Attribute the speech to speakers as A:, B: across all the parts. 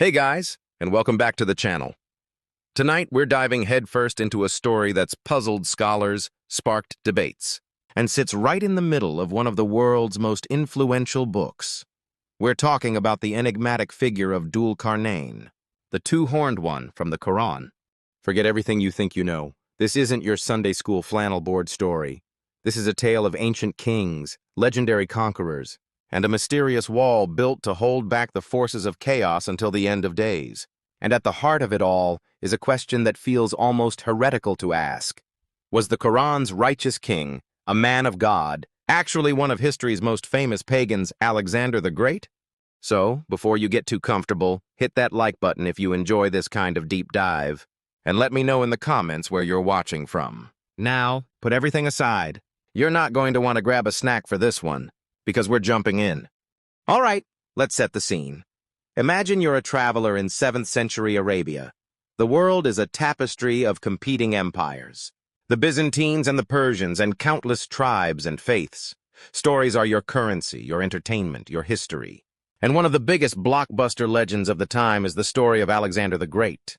A: Hey guys, and welcome back to the channel. Tonight we're diving headfirst into a story that's puzzled scholars, sparked debates, and sits right in the middle of one of the world's most influential books. We're talking about the enigmatic figure of Dhul Qarnayn, the two-horned one from the Qur'an. Forget everything you think you know. This isn't your Sunday school flannel board story. This is a tale of ancient kings, legendary conquerors, and a mysterious wall built to hold back the forces of chaos until the end of days. And at the heart of it all is a question that feels almost heretical to ask. Was the Quran's righteous king, a man of God, actually one of history's most famous pagans, Alexander the Great? So, before you get too comfortable, hit that like button if you enjoy this kind of deep dive, and let me know in the comments where you're watching from. Now, put everything aside. You're not going to want to grab a snack for this one, because we're jumping in. All right, let's set the scene. Imagine you're a traveler in 7th century Arabia. The world is a tapestry of competing empires. The Byzantines and the Persians and countless tribes and faiths. Stories are your currency, your entertainment, your history. And one of the biggest blockbuster legends of the time is the story of Alexander the Great.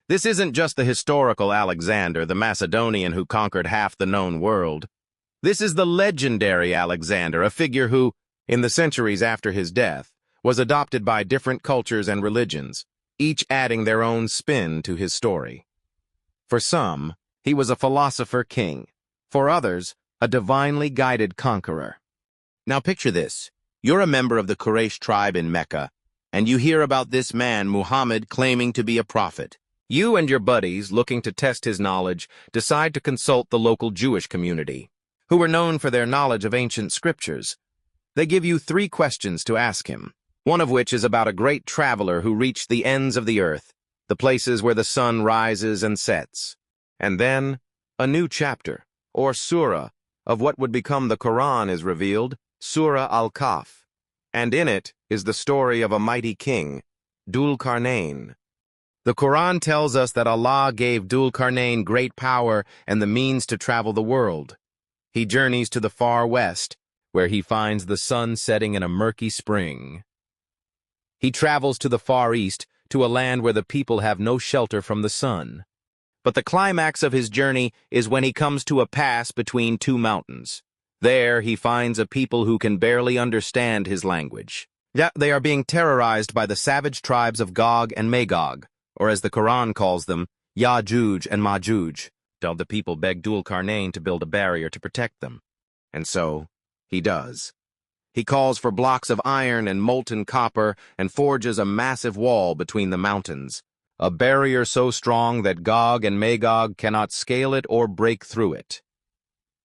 A: This isn't just the historical Alexander, the Macedonian who conquered half the known world. This is the legendary Alexander, a figure who, in the centuries after his death, was adopted by different cultures and religions, each adding their own spin to his story. For some, he was a philosopher king. For others, a divinely guided conqueror. Now picture this. You're a member of the Quraysh tribe in Mecca, and you hear about this man, Muhammad, claiming to be a prophet. You and your buddies, looking to test his knowledge, decide to consult the local Jewish community, who were known for their knowledge of ancient scriptures. They give you 3 questions to ask him, one of which is about a great traveler who reached the ends of the earth, the places where the sun rises and sets. And then, a new chapter, or surah, of what would become the Qur'an is revealed, Surah al-Kahf. And in it is the story of a mighty king, Dhul Qarnayn. The Qur'an tells us that Allah gave Dhul Qarnayn great power and the means to travel the world. He journeys to the far west, where he finds the sun setting in a murky spring. He travels to the far east, to a land where the people have no shelter from the sun. But the climax of his journey is when he comes to a pass between 2 mountains. There he finds a people who can barely understand his language. Yet they are being terrorized by the savage tribes of Gog and Magog, or as the Quran calls them, Ya'juj and Ma'juj. The people beg Dhul Qarnayn to build a barrier to protect them. And so, he does. He calls for blocks of iron and molten copper and forges a massive wall between the mountains, a barrier so strong that Gog and Magog cannot scale it or break through it.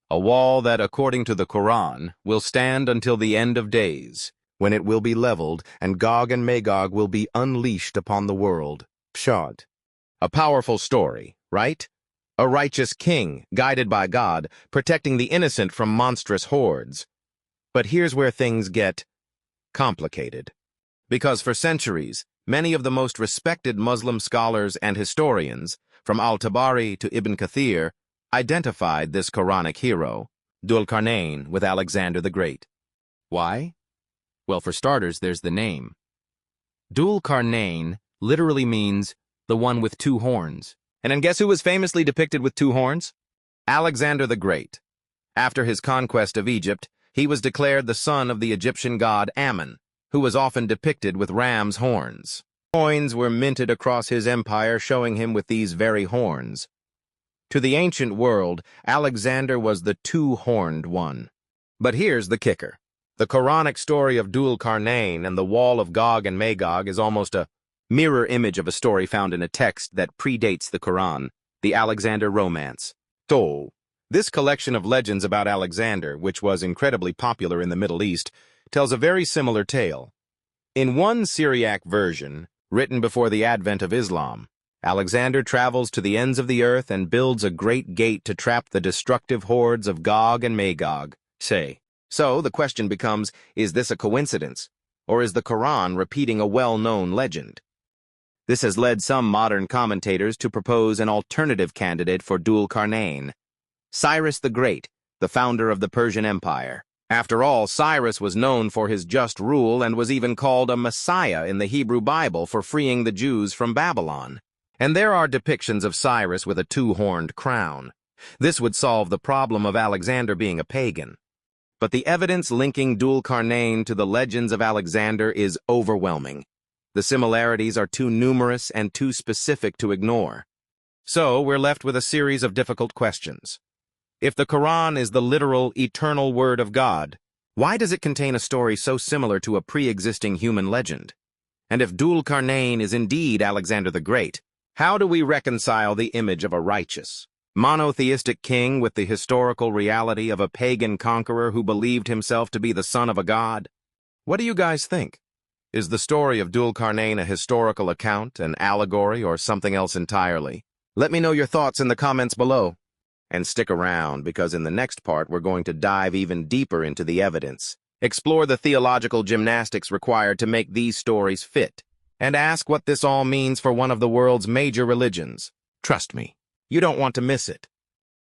A: A wall that, according to the Quran, will stand until the end of days, when it will be leveled and Gog and Magog will be unleashed upon the world. Pshad. A powerful story, right? A righteous king, guided by God, protecting the innocent from monstrous hordes. But here's where things get complicated. Because for centuries, many of the most respected Muslim scholars and historians, from al-Tabari to Ibn Kathir, identified this Quranic hero, Dhul Qarnayn, with Alexander the Great. Why? Well, for starters, there's the name. Dhul Qarnayn literally means the one with 2 horns. And then guess who was famously depicted with 2 horns? Alexander the Great. After his conquest of Egypt, he was declared the son of the Egyptian god Ammon, who was often depicted with ram's horns. Coins were minted across his empire showing him with these very horns. To the ancient world, Alexander was the 2-horned one. But here's the kicker. The Quranic story of Dhul Qarnayn and the wall of Gog and Magog is almost a mirror image of a story found in a text that predates the Quran, the Alexander Romance. So, this collection of legends about Alexander, which was incredibly popular in the Middle East, tells a very similar tale. In one Syriac version, written before the advent of Islam, Alexander travels to the ends of the earth and builds a great gate to trap the destructive hordes of Gog and Magog. So the question becomes, is this a coincidence, or is the Quran repeating a well-known legend? This has led some modern commentators to propose an alternative candidate for Dhul Qarnayn, Cyrus the Great, the founder of the Persian Empire. After all, Cyrus was known for his just rule and was even called a Messiah in the Hebrew Bible for freeing the Jews from Babylon. And there are depictions of Cyrus with a two-horned crown. This would solve the problem of Alexander being a pagan. But the evidence linking Dhul Qarnayn to the legends of Alexander is overwhelming. The similarities are too numerous and too specific to ignore. So we're left with a series of difficult questions. If the Quran is the literal, eternal word of God, why does it contain a story so similar to a pre-existing human legend? And if Dhul Qarnayn is indeed Alexander the Great, how do we reconcile the image of a righteous, monotheistic king with the historical reality of a pagan conqueror who believed himself to be the son of a god? What do you guys think? Is the story of Dhul Qarnayn a historical account, an allegory, or something else entirely? Let me know your thoughts in the comments below. And stick around, because in the next part we're going to dive even deeper into the evidence, explore the theological gymnastics required to make these stories fit, and ask what this all means for one of the world's major religions. Trust me, you don't want to miss it.